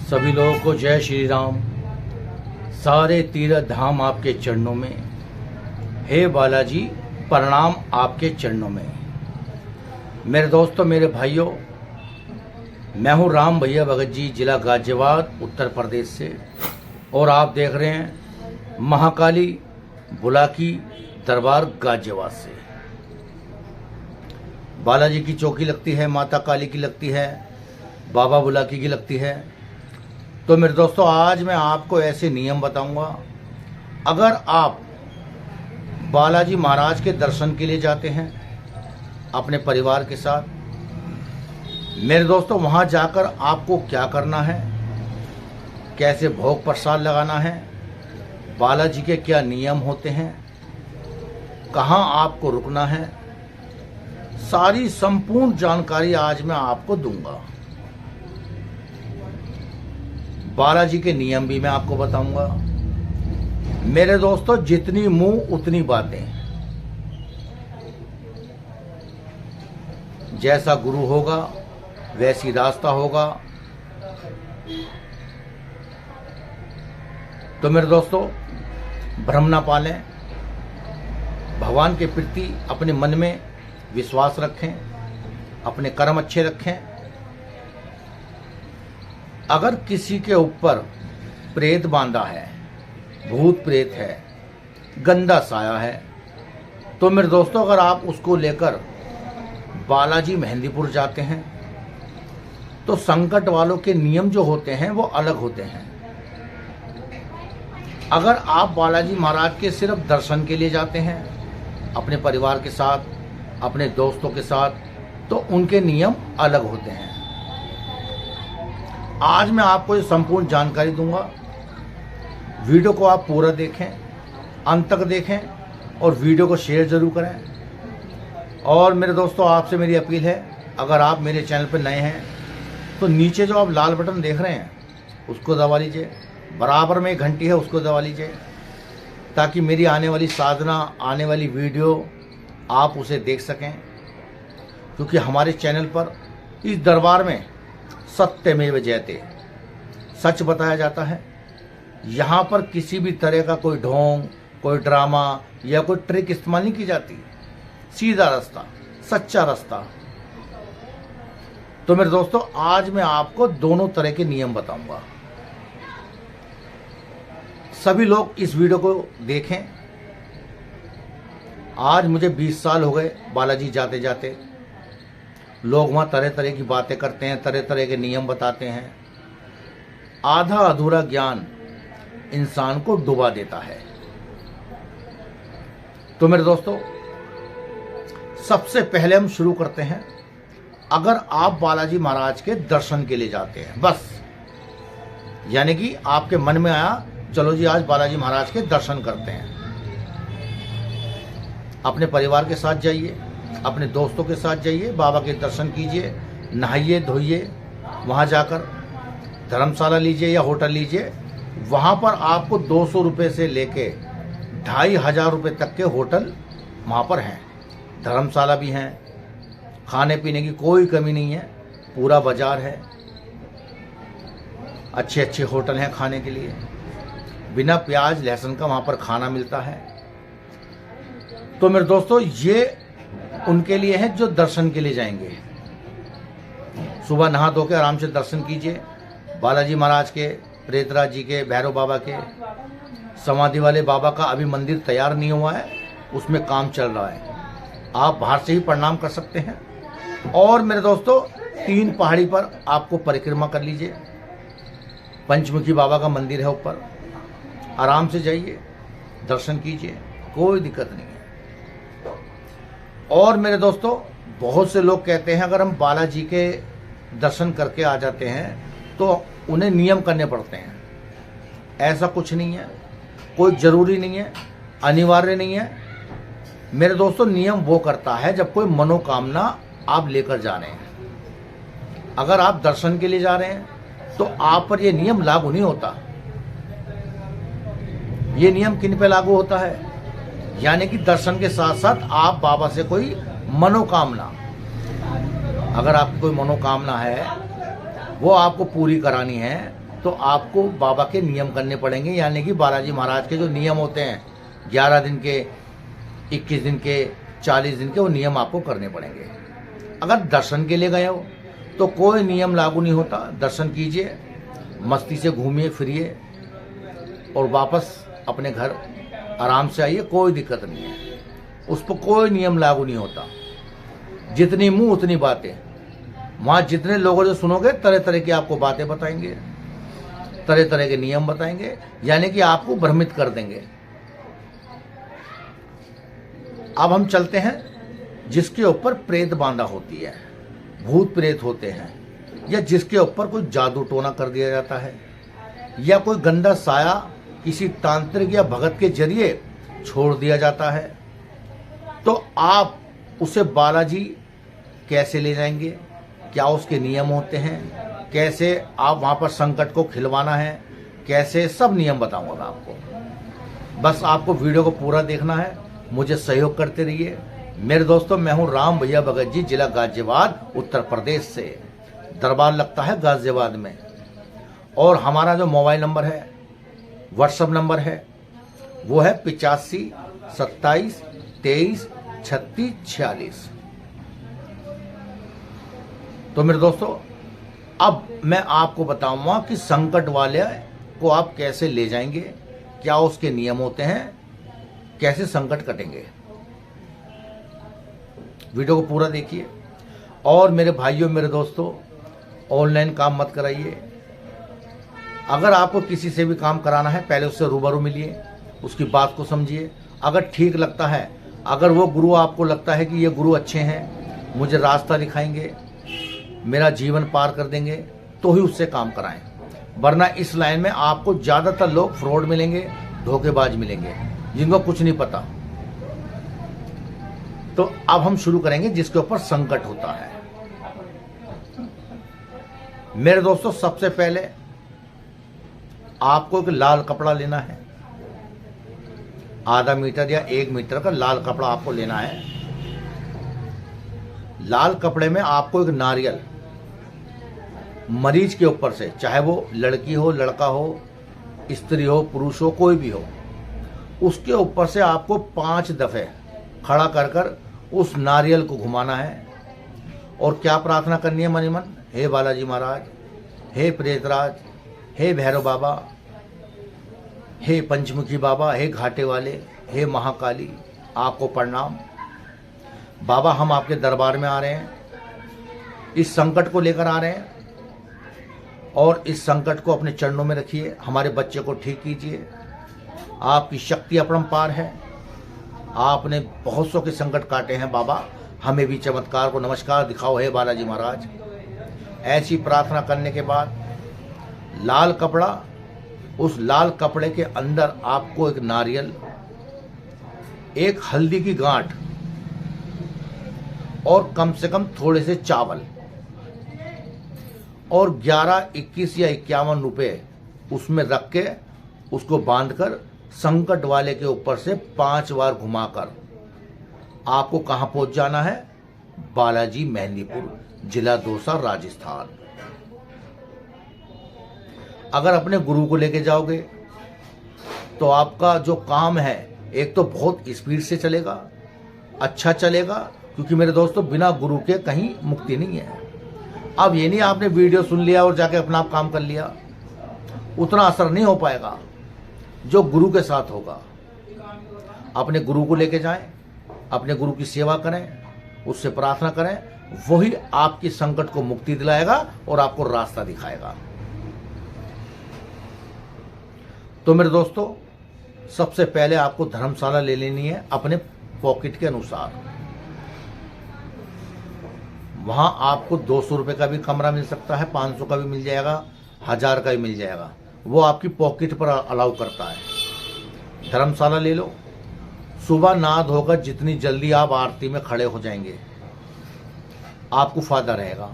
सभी लोगों को जय श्री राम। सारे तीर्थ धाम आपके चरणों में, हे बालाजी प्रणाम आपके चरणों में। मेरे दोस्तों, मेरे भाइयों, मैं हूं राम भैया भगत जी, जिला गाजियाबाद, उत्तर प्रदेश से, और आप देख रहे हैं महाकाली बुलाकी दरबार गाजियाबाद से। बालाजी की चौकी लगती है, माता काली की लगती है, बाबा बुलाकी की लगती है। तो मेरे दोस्तों, आज मैं आपको ऐसे नियम बताऊंगा। अगर आप बालाजी महाराज के दर्शन के लिए जाते हैं अपने परिवार के साथ, मेरे दोस्तों वहां जाकर आपको क्या करना है, कैसे भोग प्रसाद लगाना है, बालाजी के क्या नियम होते हैं, कहां आपको रुकना है, सारी संपूर्ण जानकारी आज मैं आपको दूंगा। बालाजी के नियम भी मैं आपको बताऊंगा। मेरे दोस्तों, जितनी मुंह उतनी बातें। जैसा गुरु होगा वैसी रास्ता होगा। तो मेरे दोस्तों, भ्रम ना पालें, भगवान के प्रति अपने मन में विश्वास रखें, अपने कर्म अच्छे रखें। अगर किसी के ऊपर प्रेत बांधा है, भूत प्रेत है, गंदा साया है, तो मेरे दोस्तों अगर आप उसको लेकर बालाजी मेहंदीपुर जाते हैं तो संकट वालों के नियम जो होते हैं वो अलग होते हैं। अगर आप बालाजी महाराज के सिर्फ दर्शन के लिए जाते हैं अपने परिवार के साथ, अपने दोस्तों के साथ, तो उनके नियम अलग होते हैं। आज मैं आपको ये संपूर्ण जानकारी दूंगा। वीडियो को आप पूरा देखें, अंत तक देखें और वीडियो को शेयर जरूर करें। और मेरे दोस्तों, आपसे मेरी अपील है, अगर आप मेरे चैनल पर नए हैं तो नीचे जो आप लाल बटन देख रहे हैं उसको दबा लीजिए, बराबर में एक घंटी है उसको दबा लीजिए, ताकि मेरी आने वाली साधना, आने वाली वीडियो आप उसे देख सकें। क्योंकि हमारे चैनल पर इस दरबार में सत्यमेव जयते, सच बताया जाता है। यहाँ पर किसी भी तरह का कोई ढोंग, कोई ड्रामा या कोई ट्रिक इस्तेमाल नहीं की जाती। सीधा रास्ता, सच्चा रास्ता। तो मेरे दोस्तों, आज मैं आपको दोनों तरह के नियम बताऊंगा। सभी लोग इस वीडियो को देखें। आज मुझे 20 साल हो गए बालाजी जाते जाते। लोग वहाँ तरह तरह की बातें करते हैं, तरह तरह के नियम बताते हैं। आधा अधूरा ज्ञान इंसान को डुबा देता है। तो मेरे दोस्तों, सबसे पहले हम शुरू करते हैं। अगर आप बालाजी महाराज के दर्शन के लिए जाते हैं, बस यानी कि आपके मन में आया चलो जी आज बालाजी महाराज के दर्शन करते हैं, अपने परिवार के साथ जाइए, अपने दोस्तों के साथ जाइए, बाबा के दर्शन कीजिए, नहाइए धोइए, वहाँ जाकर धर्मशाला लीजिए या होटल लीजिए। वहाँ पर आपको 200 रुपये से लेके 2500 रुपये तक के होटल वहाँ पर हैं, धर्मशाला भी हैं, खाने पीने की कोई कमी नहीं है, पूरा बाजार है, अच्छे अच्छे होटल हैं खाने के लिए, बिना प्याज लहसुन का वहाँ पर खाना मिलता है। तो मेरे दोस्तों, ये उनके लिए है जो दर्शन के लिए जाएंगे। सुबह नहा धो के आराम से दर्शन कीजिए बालाजी महाराज के, प्रेतराज जी के, भैरव बाबा के। समाधि वाले बाबा का अभी मंदिर तैयार नहीं हुआ है, उसमें काम चल रहा है, आप बाहर से ही प्रणाम कर सकते हैं। और मेरे दोस्तों, 3 पहाड़ी पर आपको परिक्रमा कर लीजिए, पंचमुखी बाबा का मंदिर है ऊपर, आराम से जाइए दर्शन कीजिए, कोई दिक्कत नहीं है। और मेरे दोस्तों, बहुत से लोग कहते हैं अगर हम बालाजी के दर्शन करके आ जाते हैं तो उन्हें नियम करने पड़ते हैं। ऐसा कुछ नहीं है, कोई ज़रूरी नहीं है, अनिवार्य नहीं है। मेरे दोस्तों, नियम वो करता है जब कोई मनोकामना आप लेकर जा रहे हैं। अगर आप दर्शन के लिए जा रहे हैं तो आप पर यह नियम लागू नहीं होता। ये नियम किन पे लागू होता है? यानी कि दर्शन के साथ साथ आप बाबा से कोई मनोकामना, अगर आपकी कोई मनोकामना है वो आपको पूरी करानी है, तो आपको बाबा के नियम करने पड़ेंगे, यानी कि बालाजी महाराज के जो नियम होते हैं 11 दिन के, 21 दिन के, 40 दिन के, वो नियम आपको करने पड़ेंगे। अगर दर्शन के लिए गए हो तो कोई नियम लागू नहीं होता। दर्शन कीजिए, मस्ती से घूमिए फिरिए और वापस अपने घर आराम से आइए, कोई दिक्कत नहीं है। उस पर कोई नियम लागू नहीं होता। जितनी मुंह उतनी बातें। वहाँ जितने लोगों से सुनोगे तरह तरह की आपको बातें बताएंगे, तरह तरह के नियम बताएंगे, यानी कि आपको भ्रमित कर देंगे। अब हम चलते हैं जिसके ऊपर प्रेत बांधा होती है, भूत प्रेत होते हैं, या जिसके ऊपर कोई जादू टोना कर दिया जाता है, या कोई गंदा साया किसी तांत्रिक या भगत के जरिए छोड़ दिया जाता है, तो आप उसे बालाजी कैसे ले जाएंगे, क्या उसके नियम होते हैं, कैसे आप वहाँ पर संकट को खिलवाना है, कैसे, सब नियम बताऊंगा मैं आपको। बस आपको वीडियो को पूरा देखना है, मुझे सहयोग करते रहिए। मेरे दोस्तों, मैं हूँ राम भैया भगत जी, जिला गाजियाबाद, उत्तर प्रदेश से। दरबार लगता है गाजियाबाद में। और हमारा जो मोबाइल नंबर है, व्हाट्सएप नंबर है, वो है 85 27 23 36 46। तो मेरे दोस्तों, अब मैं आपको बताऊंगा कि संकट वाले को आप कैसे ले जाएंगे, क्या उसके नियम होते हैं, कैसे संकट कटेंगे। वीडियो को पूरा देखिए। और मेरे भाइयों, मेरे दोस्तों, ऑनलाइन काम मत कराइए। अगर आपको किसी से भी काम कराना है, पहले उससे रूबरू मिलिए, उसकी बात को समझिए। अगर ठीक लगता है, अगर वो गुरु आपको लगता है कि ये गुरु अच्छे हैं, मुझे रास्ता दिखाएंगे, मेरा जीवन पार कर देंगे, तो ही उससे काम कराएं। वरना इस लाइन में आपको ज़्यादातर लोग फ्रॉड मिलेंगे, धोखेबाज मिलेंगे, जिनको कुछ नहीं पता। तो अब हम शुरू करेंगे जिसके ऊपर संकट होता है। मेरे दोस्तों, सबसे पहले आपको एक लाल कपड़ा लेना है। आधा मीटर या 1 मीटर का लाल कपड़ा आपको लेना है। लाल कपड़े में आपको एक नारियल मरीज के ऊपर से, चाहे वो लड़की हो, लड़का हो, स्त्री हो, पुरुष हो, कोई भी हो, उसके ऊपर से आपको 5 दफे खड़ा कर कर उस नारियल को घुमाना है। और क्या प्रार्थना करनी है मन ही मन? हे बालाजी महाराज, हे प्रेतराज, हे भैरव बाबा, हे पंचमुखी बाबा, हे घाटे वाले, हे महाकाली, आपको प्रणाम। बाबा, हम आपके दरबार में आ रहे हैं, इस संकट को लेकर आ रहे हैं, और इस संकट को अपने चरणों में रखिए। हमारे बच्चे को ठीक कीजिए। आपकी शक्ति अपरंपार है। आपने बहुत सौ के संकट काटे हैं बाबा, हमें भी चमत्कार को नमस्कार दिखाओ हे बालाजी महाराज। ऐसी प्रार्थना करने के बाद लाल कपड़ा, उस लाल कपड़े के अंदर आपको एक नारियल, एक हल्दी की गांठ और कम से कम थोड़े से चावल और 11, 21 या 51 रुपए उसमें रख के उसको बांधकर संकट वाले के ऊपर से 5 बार घुमाकर आपको कहां पहुंच जाना है? बालाजी मेहंदीपुर, जिला दौसा, राजस्थान। अगर अपने गुरु को लेके जाओगे तो आपका जो काम है, एक तो बहुत स्पीड से चलेगा, अच्छा चलेगा, क्योंकि मेरे दोस्तों, बिना गुरु के कहीं मुक्ति नहीं है। अब ये नहीं आपने वीडियो सुन लिया और जाके अपना आप काम कर लिया, उतना असर नहीं हो पाएगा जो गुरु के साथ होगा। अपने गुरु को लेके जाएं, अपने गुरु की सेवा करें, उससे प्रार्थना करें, वही आपकी संकट को मुक्ति दिलाएगा और आपको रास्ता दिखाएगा। तो मेरे दोस्तों, सबसे पहले आपको धर्मशाला ले लेनी है अपने पॉकेट के अनुसार। वहां आपको 200 रुपए का भी कमरा मिल सकता है, 500 का भी मिल जाएगा, 1000 का भी मिल जाएगा, वो आपकी पॉकेट पर अलाउ करता है। धर्मशाला ले लो। सुबह नहा धोकर जितनी जल्दी आप आरती में खड़े हो जाएंगे, आपको फायदा रहेगा,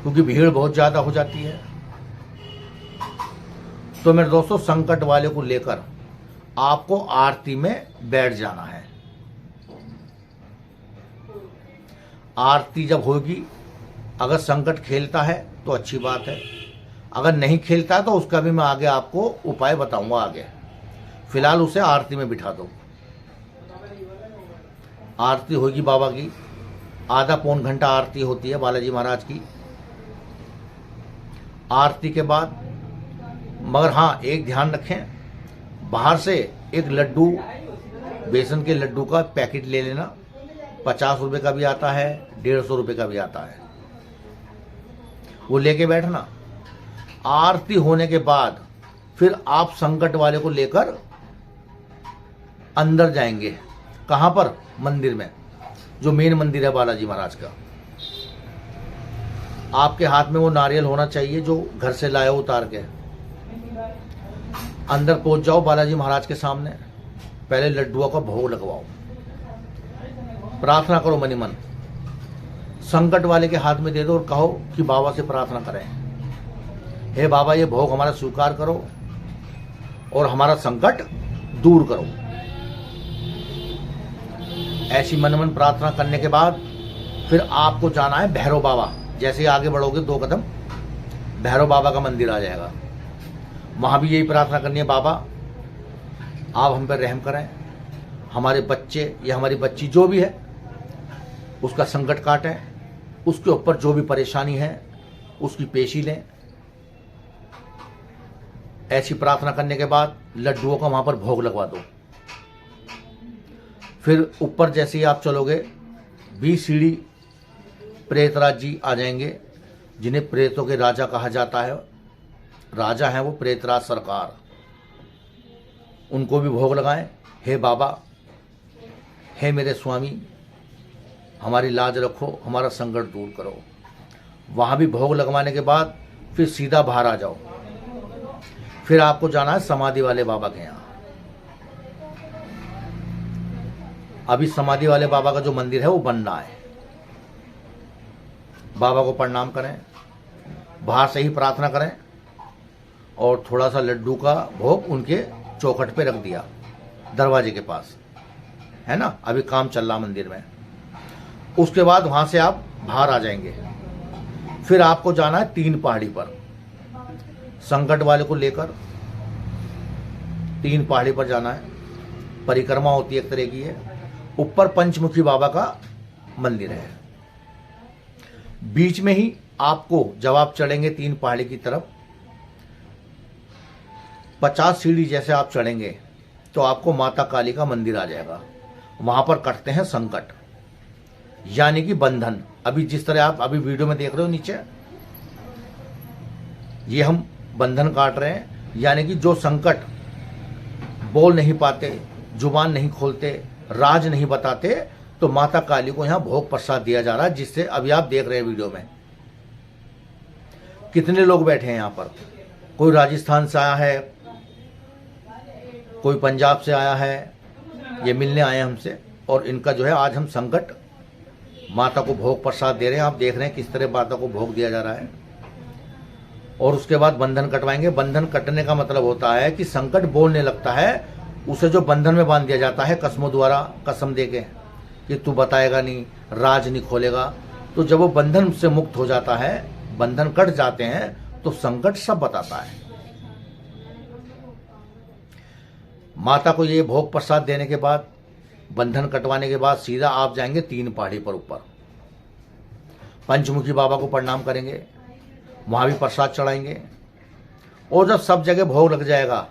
क्योंकि भीड़ बहुत ज़्यादा हो जाती है। तो मेरे दोस्तों, संकट वाले को लेकर आपको आरती में बैठ जाना है। आरती जब होगी, अगर संकट खेलता है तो अच्छी बात है, अगर नहीं खेलता है तो उसका भी मैं आगे आपको उपाय बताऊंगा आगे। फिलहाल उसे आरती में बिठा दो। आरती होगी बाबा की, आधा पौन घंटा आरती होती है बालाजी महाराज की। आरती के बाद मगर हाँ, एक ध्यान रखें, बाहर से एक लड्डू, बेसन के लड्डू का पैकेट ले लेना। 50 रुपये का भी आता है, 150 रुपये का भी आता है, वो लेके बैठना। आरती होने के बाद फिर आप संकट वाले को लेकर अंदर जाएंगे। कहां पर? मंदिर में, जो मेन मंदिर है बालाजी महाराज का। आपके हाथ में वो नारियल होना चाहिए जो घर से लाए उतार के। अंदर पहुंच जाओ बालाजी महाराज के सामने, पहले लड्डुओं का भोग लगवाओ, प्रार्थना करो मनी मन। संकट वाले के हाथ में दे दो और कहो कि बाबा से प्रार्थना करें, हे बाबा ये भोग हमारा स्वीकार करो और हमारा संकट दूर करो। ऐसी मन मन प्रार्थना करने के बाद फिर आपको जाना है भैरव बाबा। जैसे ही आगे बढ़ोगे 2 कदम भैरव बाबा का मंदिर आ जाएगा। वहां भी यही प्रार्थना करनी है, बाबा आप हम पर रहम करें, हमारे बच्चे या हमारी बच्ची जो भी है उसका संकट काटें, उसके ऊपर जो भी परेशानी है उसकी पेशी लें। ऐसी प्रार्थना करने के बाद लड्डुओं का वहां पर भोग लगवा दो। फिर ऊपर जैसे ही आप चलोगे 20 सीढ़ी प्रेतराज जी आ जाएंगे, जिन्हें प्रेतों के राजा कहा जाता है। राजा हैं वो प्रेतराज सरकार, उनको भी भोग लगाएं। हे बाबा, हे मेरे स्वामी, हमारी लाज रखो, हमारा संकट दूर करो। वहां भी भोग लगवाने के बाद फिर सीधा बाहर आ जाओ। फिर आपको जाना है समाधि वाले बाबा के यहाँ। अभी समाधि वाले बाबा का जो मंदिर है वो बन रहा है। बाबा को प्रणाम करें, बाहर से ही प्रार्थना करें और थोड़ा सा लड्डू का भोग उनके चौखट पे रख दिया दरवाजे के पास, है ना। अभी काम चल रहा मंदिर में। उसके बाद वहां से आप बाहर आ जाएंगे। फिर आपको जाना है 3 पहाड़ी पर, संकट वाले को लेकर 3 पहाड़ी पर जाना है। परिक्रमा होती है एक तरह की है। ऊपर पंचमुखी बाबा का मंदिर है। बीच में ही आपको, जब आप चढ़ेंगे 3 पहाड़ी की तरफ, 50 सीढ़ी जैसे आप चढ़ेंगे तो आपको माता काली का मंदिर आ जाएगा। वहां पर कटते हैं संकट, यानी कि बंधन। अभी जिस तरह आप अभी वीडियो में देख रहे हो नीचे, ये हम बंधन काट रहे हैं। यानी कि जो संकट बोल नहीं पाते, जुबान नहीं खोलते, राज नहीं बताते, तो माता काली को यहां भोग प्रसाद दिया जा रहा है, जिससे अभी आप देख रहे हैं वीडियो में। कितने लोग बैठे हैं यहां पर? कोई राजस्थान से आया है, कोई पंजाब से आया है, ये मिलने आए हैं हमसे। और इनका जो है आज हम संकट माता को भोग प्रसाद दे रहे हैं। आप देख रहे हैं किस तरह माता को भोग दिया जा रहा है। और उसके बाद बंधन कटवाएंगे। बंधन कटने का मतलब होता है कि संकट बोलने लगता है, उसे जो बंधन में बांध दिया जाता है कसमों द्वारा, कसम देके कि तू बताएगा नहीं, राज नहीं खोलेगा। तो जब वो बंधन से मुक्त हो जाता है, बंधन कट जाते हैं, तो संकट सब बताता है। माता को ये भोग प्रसाद देने के बाद, बंधन कटवाने के बाद सीधा आप जाएंगे 3 पहाड़ी पर ऊपर। पंचमुखी बाबा को प्रणाम करेंगे, वहां भी प्रसाद चढ़ाएंगे। और जब सब जगह भोग लग जाएगा,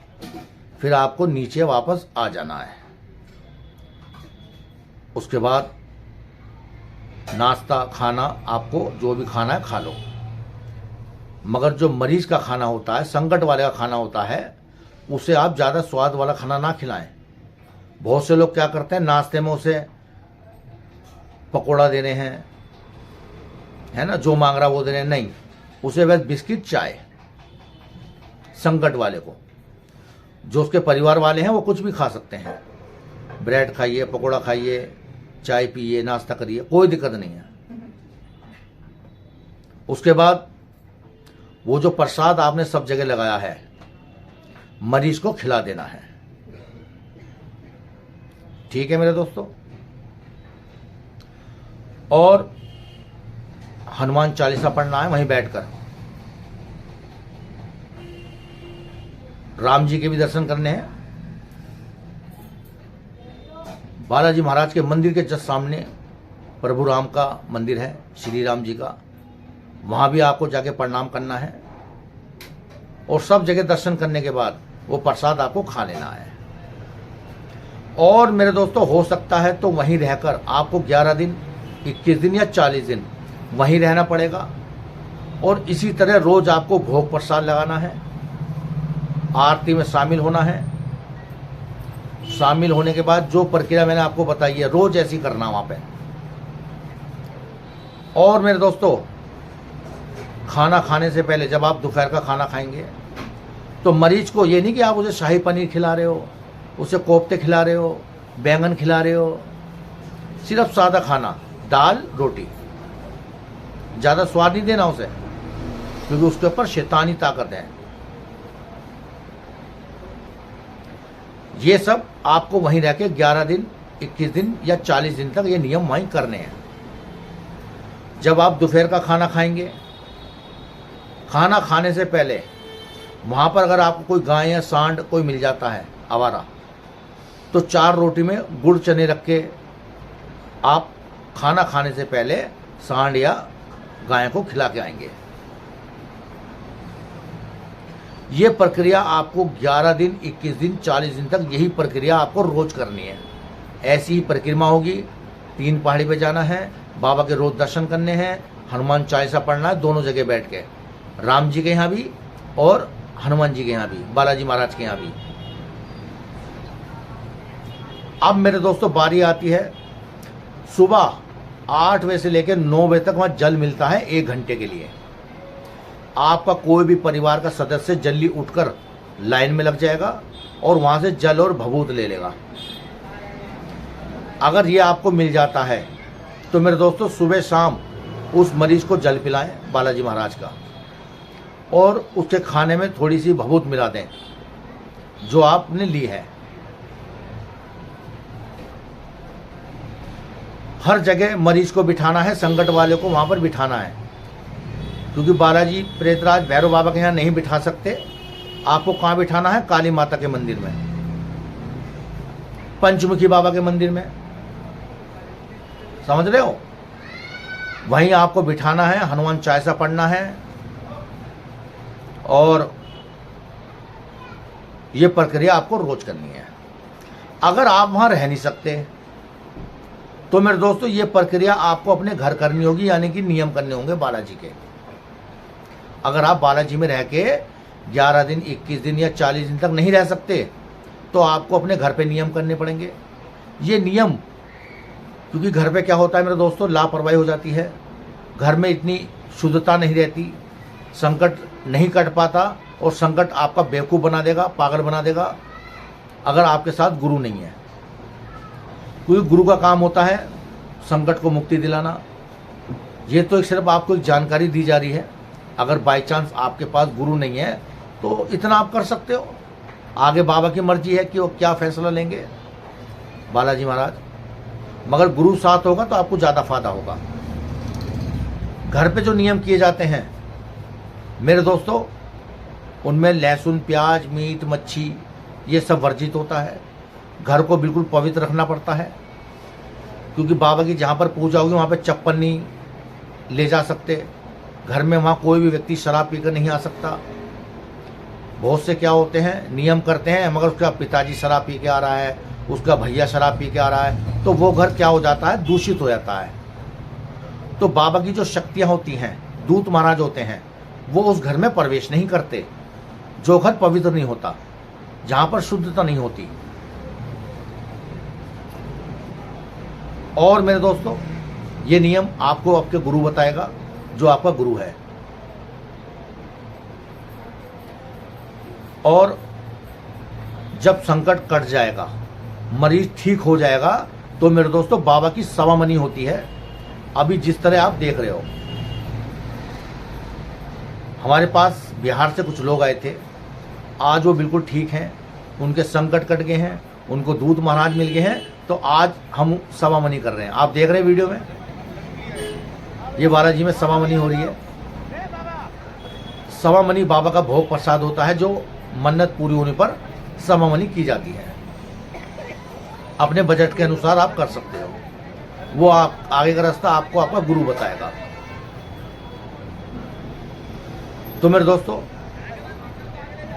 फिर आपको नीचे वापस आ जाना है। उसके बाद नाश्ता खाना, आपको जो भी खाना है खा लो। मगर जो मरीज का खाना होता है, संकट वाले का खाना होता है, उसे आप ज़्यादा स्वाद वाला खाना ना खिलाएं। बहुत से लोग क्या करते हैं, नाश्ते में उसे पकोड़ा दे रहे हैं, है ना, जो मांग रहा वो दे रहे हैं। नहीं, उसे बस बिस्किट चाय। संकट वाले को, जो उसके परिवार वाले हैं, वो कुछ भी खा सकते हैं। ब्रेड खाइए, पकोड़ा खाइए, चाय पिए, नाश्ता करिए, कोई दिक्कत नहीं है। उसके बाद वो जो प्रसाद आपने सब जगह लगाया है, मरीज को खिला देना है। ठीक है मेरे दोस्तों। और हनुमान चालीसा पढ़ना है वहीं बैठकर। राम जी के भी दर्शन करने हैं। बालाजी महाराज के मंदिर के जस्ट सामने प्रभु राम का मंदिर है, श्री राम जी का। वहाँ भी आपको जाके प्रणाम करना है और सब जगह दर्शन करने के बाद वो प्रसाद आपको खा लेना है। और मेरे दोस्तों, हो सकता है तो वहीं रहकर आपको 11 दिन, 21 दिन या 40 दिन वहीं रहना पड़ेगा। और इसी तरह रोज आपको भोग प्रसाद लगाना है, आरती में शामिल होना है। शामिल होने के बाद जो प्रक्रिया मैंने आपको बताई है, रोज ऐसी करना वहाँ पे। और मेरे दोस्तों, खाना खाने से पहले जब आप दोपहर का खाना खाएंगे तो मरीज को ये नहीं कि आप उसे शाही पनीर खिला रहे हो, उसे कोफ्ते खिला रहे हो, बैंगन खिला रहे हो। सिर्फ सादा खाना, दाल रोटी, ज़्यादा स्वाद नहीं देना उसे, क्योंकि उसके ऊपर शैतानी ताकत है। ये सब आपको वहीं रह के 11 दिन, 21 दिन या 40 दिन तक ये नियम वहीं करने हैं। जब आप दोपहर का खाना खाएंगे, खाना खाने से पहले वहाँ पर अगर आपको कोई गाय या सांड कोई मिल जाता है आवारा, तो 4 रोटी में गुड़ चने रख के आप खाना खाने से पहले सांड या गाय को खिला के आएंगे। ये प्रक्रिया आपको 11 दिन, 21 दिन, 40 दिन तक यही प्रक्रिया आपको रोज करनी है। ऐसी ही प्रक्रिया होगी। 3 पहाड़ी पे जाना है, बाबा के रोज दर्शन करने हैं, हनुमान चालीसा पढ़ना है दोनों जगह बैठ के, राम जी के यहाँ भी और हनुमान जी के यहाँ भी, बालाजी महाराज के यहाँ भी। अब मेरे दोस्तों बारी आती है, सुबह 8 बजे से लेकर 9 बजे तक वहाँ जल मिलता है 1 घंटे के लिए। आपका कोई भी परिवार का सदस्य जल्दी उठकर लाइन में लग जाएगा और वहाँ से जल और भभूत ले लेगा। अगर ये आपको मिल जाता है तो मेरे दोस्तों सुबह शाम उस मरीज को जल पिलाएं बालाजी महाराज का, और उसके खाने में थोड़ी सी भभूत मिला दें जो आपने ली है। हर जगह मरीज को बिठाना है, संकट वाले को वहाँ पर बिठाना है, क्योंकि बालाजी प्रेतराज भैरव बाबा के यहाँ नहीं बिठा सकते। आपको कहाँ बिठाना है? काली माता के मंदिर में, पंचमुखी बाबा के मंदिर में, समझ रहे हो? वहीं आपको बिठाना है, हनुमान चालीसा पढ़ना है। और ये प्रक्रिया आपको रोज करनी है। अगर आप वहां रह नहीं सकते तो मेरे दोस्तों ये प्रक्रिया आपको अपने घर करनी होगी, यानी कि नियम करने होंगे बालाजी के। अगर आप बालाजी में रह के 11 दिन, 21 दिन या 40 दिन तक नहीं रह सकते तो आपको अपने घर पे नियम करने पड़ेंगे। ये नियम, क्योंकि घर पे क्या होता है मेरे दोस्तों, लापरवाही हो जाती है, घर में इतनी शुद्धता नहीं रहती, संकट नहीं कट पाता और संकट आपका बेवकूफ़ बना देगा, पागल बना देगा अगर आपके साथ गुरु नहीं है। क्योंकि गुरु का काम होता है संकट को मुक्ति दिलाना। ये तो सिर्फ आपको एक जानकारी दी जा रही है। अगर बाई चांस आपके पास गुरु नहीं है तो इतना आप कर सकते हो। आगे बाबा की मर्जी है कि वो क्या फैसला लेंगे बालाजी महाराज, मगर गुरु साथ होगा तो आपको ज़्यादा फायदा होगा। घर पे जो नियम किए जाते हैं मेरे दोस्तों, उनमें लहसुन, प्याज, मीट, मच्छी ये सब वर्जित होता है। घर को बिल्कुल पवित्र रखना पड़ता है, क्योंकि बाबा की जहाँ पर पूजा होगी वहाँ पे चप्पल नहीं ले जा सकते। घर में वहाँ कोई भी व्यक्ति शराब पीकर नहीं आ सकता। बहुत से क्या होते हैं, नियम करते हैं मगर उसका पिताजी शराब पी के आ रहा है, उसका भैया शराब पी के आ रहा है, तो वो घर क्या हो जाता है, दूषित हो जाता है। तो बाबा की जो शक्तियाँ होती हैं, दूत महाराज होते हैं, वो उस घर में प्रवेश नहीं करते जो घर पवित्र नहीं होता, जहाँ पर शुद्धता नहीं होती। और मेरे दोस्तों ये नियम आपको आपके गुरु बताएगा, जो आपका गुरु है। और जब संकट कट जाएगा, मरीज ठीक हो जाएगा, तो मेरे दोस्तों बाबा की सवामनी होती है। अभी जिस तरह आप देख रहे हो, हमारे पास बिहार से कुछ लोग आए थे, आज वो बिल्कुल ठीक हैं, उनके संकट कट गए हैं, उनको दूत महाराज मिल गए हैं, तो आज हम सवामनी कर रहे हैं। आप देख रहे हैं वीडियो में, ये बालाजी में सवामनी हो रही है। सवामनी बाबा का भोग प्रसाद होता है जो मन्नत पूरी होने पर समामनी की जाती है। अपने बजट के अनुसार आप कर सकते हो, वो आप आगे का रास्ता आपको आपका गुरु बताएगा। तो मेरे दोस्तों,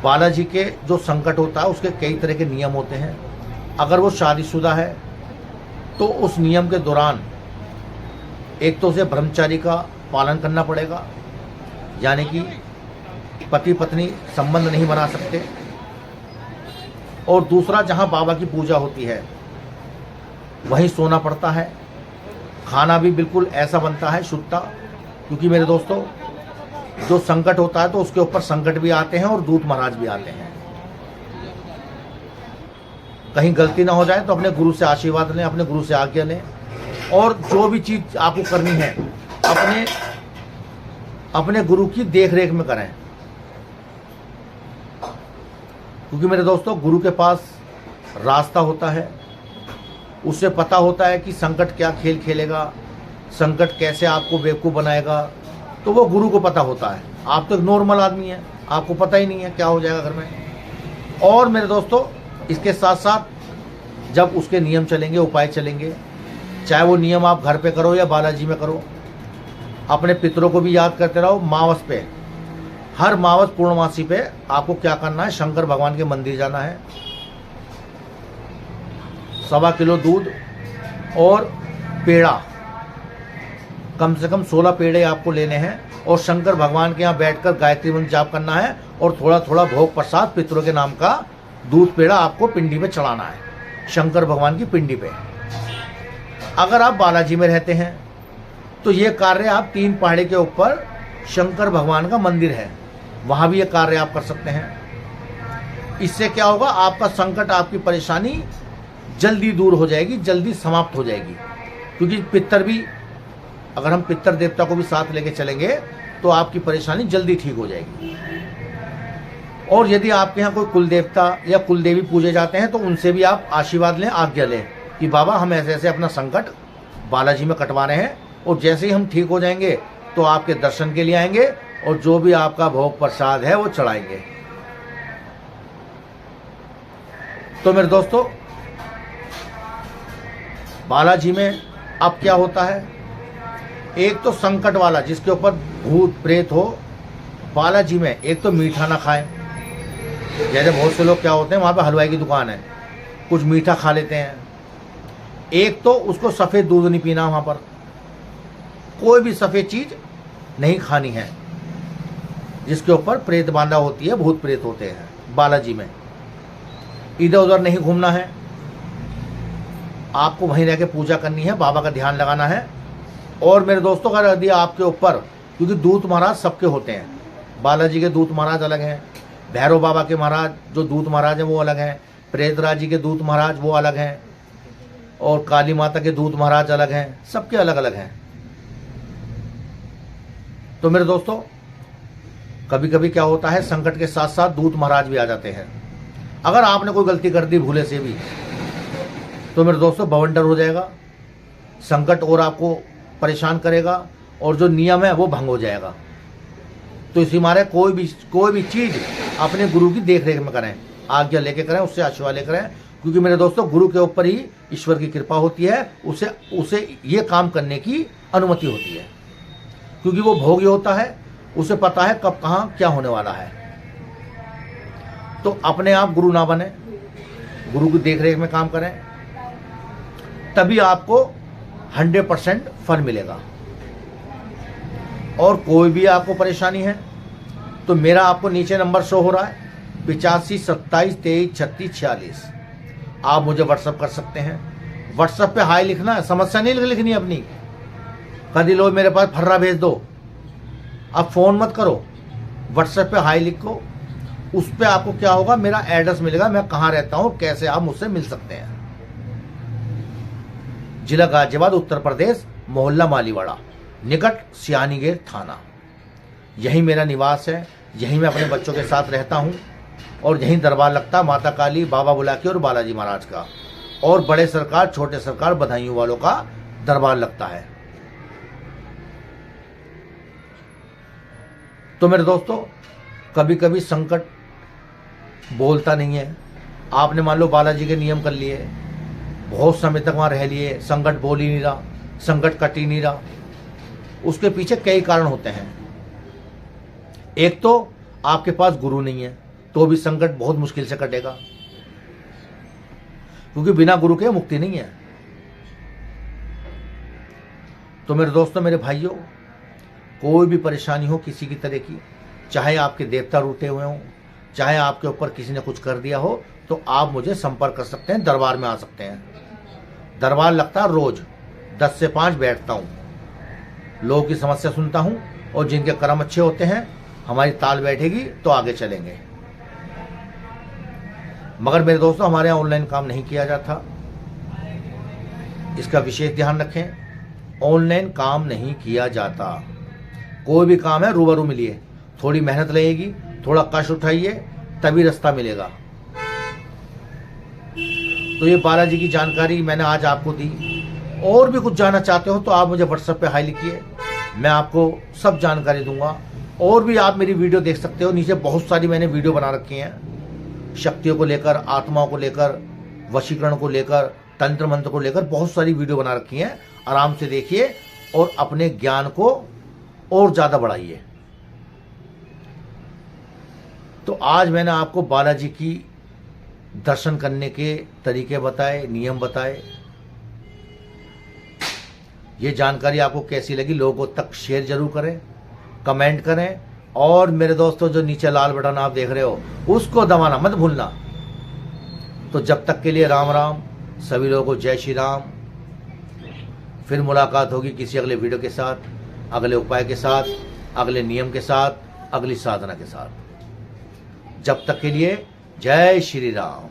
बालाजी के जो संकट होता है उसके कई तरह के नियम होते हैं। अगर वो शादीशुदा है तो उस नियम के दौरान एक तो उसे ब्रह्मचारी का पालन करना पड़ेगा, यानी कि पति पत्नी संबंध नहीं बना सकते। और दूसरा, जहाँ बाबा की पूजा होती है वहीं सोना पड़ता है। खाना भी बिल्कुल ऐसा बनता है शुद्धता, क्योंकि मेरे दोस्तों जो संकट होता है तो उसके ऊपर संकट भी आते हैं और दूत महाराज भी आते हैं। कहीं गलती ना हो जाए तो अपने गुरु से आशीर्वाद लें, अपने गुरु से आज्ञा लें, और जो भी चीज आपको करनी है अपने गुरु की देख रेख में करें। क्योंकि मेरे दोस्तों, गुरु के पास रास्ता होता है, उससे पता होता है कि संकट क्या खेल खेलेगा, संकट कैसे आपको बेवकूफ़ बनाएगा, तो वो गुरु को पता होता है। आप तो एक नॉर्मल आदमी हैं, आपको पता ही नहीं है क्या हो जाएगा घर में। और मेरे दोस्तों, इसके साथ साथ जब उसके नियम चलेंगे, उपाय चलेंगे, चाहे वो नियम आप घर पे करो या बालाजी में करो, अपने पितरों को भी याद करते रहो। मावस पे, हर मावस पूर्णमासी पे आपको क्या करना है, शंकर भगवान के मंदिर जाना है, 1.25 किलो दूध और पेड़ा, कम से कम 16 पेड़े आपको लेने हैं, और शंकर भगवान के यहाँ बैठकर गायत्री मंत्र जाप करना है, और थोड़ा थोड़ा भोग प्रसाद पितरों के नाम का दूध पेड़ा आपको पिंडी पे चढ़ाना है, शंकर भगवान की पिंडी पे। अगर आप बालाजी में रहते हैं तो ये कार्य आप 3 पहाड़ी के ऊपर शंकर भगवान का मंदिर है, वहां भी ये कार्य आप कर सकते हैं। इससे क्या होगा, आपका संकट, आपकी परेशानी जल्दी दूर हो जाएगी, जल्दी समाप्त हो जाएगी। क्योंकि पितर भी, अगर हम पितर देवता को भी साथ लेके चलेंगे तो आपकी परेशानी जल्दी ठीक हो जाएगी। और यदि आपके यहाँ कोई कुल देवता या कुल देवी पूजे जाते हैं तो उनसे भी आप आशीर्वाद लें, आज्ञा लें कि बाबा हम ऐसे ऐसे अपना संकट बालाजी में कटवा रहे हैं, और जैसे ही हम ठीक हो जाएंगे तो आपके दर्शन के लिए आएंगे और जो भी आपका भोग प्रसाद है वो चढ़ाएंगे। तो मेरे दोस्तों, बालाजी में अब क्या होता है, एक तो संकट वाला जिसके ऊपर भूत प्रेत हो, बालाजी में एक तो मीठा ना खाएं। जैसे बहुत से लोग क्या होते हैं, वहाँ पे हलवाई की दुकान है, कुछ मीठा खा लेते हैं। एक तो उसको सफ़ेद दूध नहीं पीना, वहाँ पर कोई भी सफ़ेद चीज़ नहीं खानी है जिसके ऊपर प्रेत बांधा होती है, भूत प्रेत होते हैं। बालाजी में इधर उधर नहीं घूमना है, आपको वहीं रह के पूजा करनी है, बाबा का ध्यान लगाना है। और मेरे दोस्तों, अगर यदि आपके ऊपर, क्योंकि दूत महाराज सबके होते हैं, बालाजी के दूत महाराज अलग हैं, भैरव बाबा के महाराज जो दूत महाराज हैं वो अलग हैं, प्रेतराज जी के दूत महाराज वो अलग हैं, और काली माता के दूत महाराज अलग हैं, सबके अलग अलग हैं। तो मेरे दोस्तों, कभी कभी क्या होता है, संकट के साथ साथ दूत महाराज भी आ जाते हैं। अगर आपने कोई गलती कर दी भूले से भी, तो मेरे दोस्तों बवंडर हो जाएगा, संकट और आपको परेशान करेगा, और जो नियम है वो भंग हो जाएगा। तो इसी मारे कोई भी चीज़ अपने गुरु की देख रेख में करें, आज्ञा लेके करें, उससे आशीर्वाद लेकर करें। क्योंकि मेरे दोस्तों, गुरु के ऊपर ही ईश्वर की कृपा होती है, उसे ये काम करने की अनुमति होती है, क्योंकि वो भोगी होता है, उसे पता है कब कहाँ क्या होने वाला है। तो अपने आप गुरु ना बने, गुरु की देख रेख में काम करें, तभी आपको 100% फल मिलेगा। और कोई भी आपको परेशानी है तो मेरा आपको नीचे नंबर शो हो रहा है 85 27 23 36 46। आप मुझे व्हाट्सअप कर सकते हैं। व्हाट्सअप पे हाय लिखना है, समस्या नहीं लिखनी अपनी, कभी लो मेरे पास फर्रा भेज दो, अब फ़ोन मत करो, व्हाट्सएप पे हाय लिखो। उस पर आपको क्या होगा, मेरा एड्रेस मिलेगा, मैं कहाँ रहता हूँ, कैसे आप मुझसे मिल सकते हैं। जिला गाजियाबाद, उत्तर प्रदेश, मोहल्ला मालीवाड़ा, निकट सियानीगेट थाना। यही मेरा निवास है, यहीं मैं अपने बच्चों के साथ रहता हूँ, और यहीं दरबार लगता माता काली, बाबा बुलाकी और बालाजी महाराज का, और बड़े सरकार छोटे सरकार बधाइयों वालों का दरबार लगता है। तो मेरे दोस्तों, कभी कभी संकट बोलता नहीं है। आपने मान लो बालाजी के नियम कर लिए, बहुत समय तक वहाँ रह लिए, संकट बोल ही नहीं रहा, संकट कट ही नहीं रहा। उसके पीछे कई कारण होते हैं। एक तो आपके पास गुरु नहीं है, तो भी संकट बहुत मुश्किल से कटेगा, क्योंकि बिना गुरु के मुक्ति नहीं है। तो मेरे दोस्तों, मेरे भाइयों, कोई भी परेशानी हो किसी की तरह की, चाहे आपके देवता रूठे हुए हों, चाहे आपके ऊपर किसी ने कुछ कर दिया हो, तो आप मुझे संपर्क कर सकते हैं, दरबार में आ सकते हैं। दरबार लगता है रोज 10 से 5 बैठता हूँ, लोगों की समस्या सुनता हूँ, और जिनके कर्म अच्छे होते हैं, हमारी ताल बैठेगी तो आगे चलेंगे। मगर मेरे दोस्तों, हमारे यहाँ ऑनलाइन काम नहीं किया जाता, इसका विशेष ध्यान रखें। ऑनलाइन काम नहीं किया जाता। कोई भी काम है रूबरू मिलिए, थोड़ी मेहनत लगेगी, थोड़ा कष्ट उठाइए, तभी रास्ता मिलेगा। तो ये बालाजी की जानकारी मैंने आज आपको दी। और भी कुछ जानना चाहते हो तो आप मुझे व्हाट्सएप पे हाई लिखिए, मैं आपको सब जानकारी दूंगा। और भी आप मेरी वीडियो देख सकते हो, नीचे बहुत सारी मैंने वीडियो बना रखी हैं, शक्तियों को लेकर, आत्माओं को लेकर, वशीकरण को लेकर, तंत्र मंत्र को लेकर बहुत सारी वीडियो बना रखी हैं। आराम से देखिए और अपने ज्ञान को और ज्यादा बढ़ाइए। तो आज मैंने आपको बालाजी की दर्शन करने के तरीके बताए, नियम बताए। ये जानकारी आपको कैसी लगी, लोगों तक शेयर जरूर करें, कमेंट करें, और मेरे दोस्तों, जो नीचे लाल बटन आप देख रहे हो उसको दबाना मत भूलना। तो जब तक के लिए राम राम, सभी लोगों को जय श्री राम। फिर मुलाकात होगी किसी अगले वीडियो के साथ, अगले उपाय के साथ, अगले नियम के साथ, अगली साधना के साथ। जब तक के लिए जय श्री राम।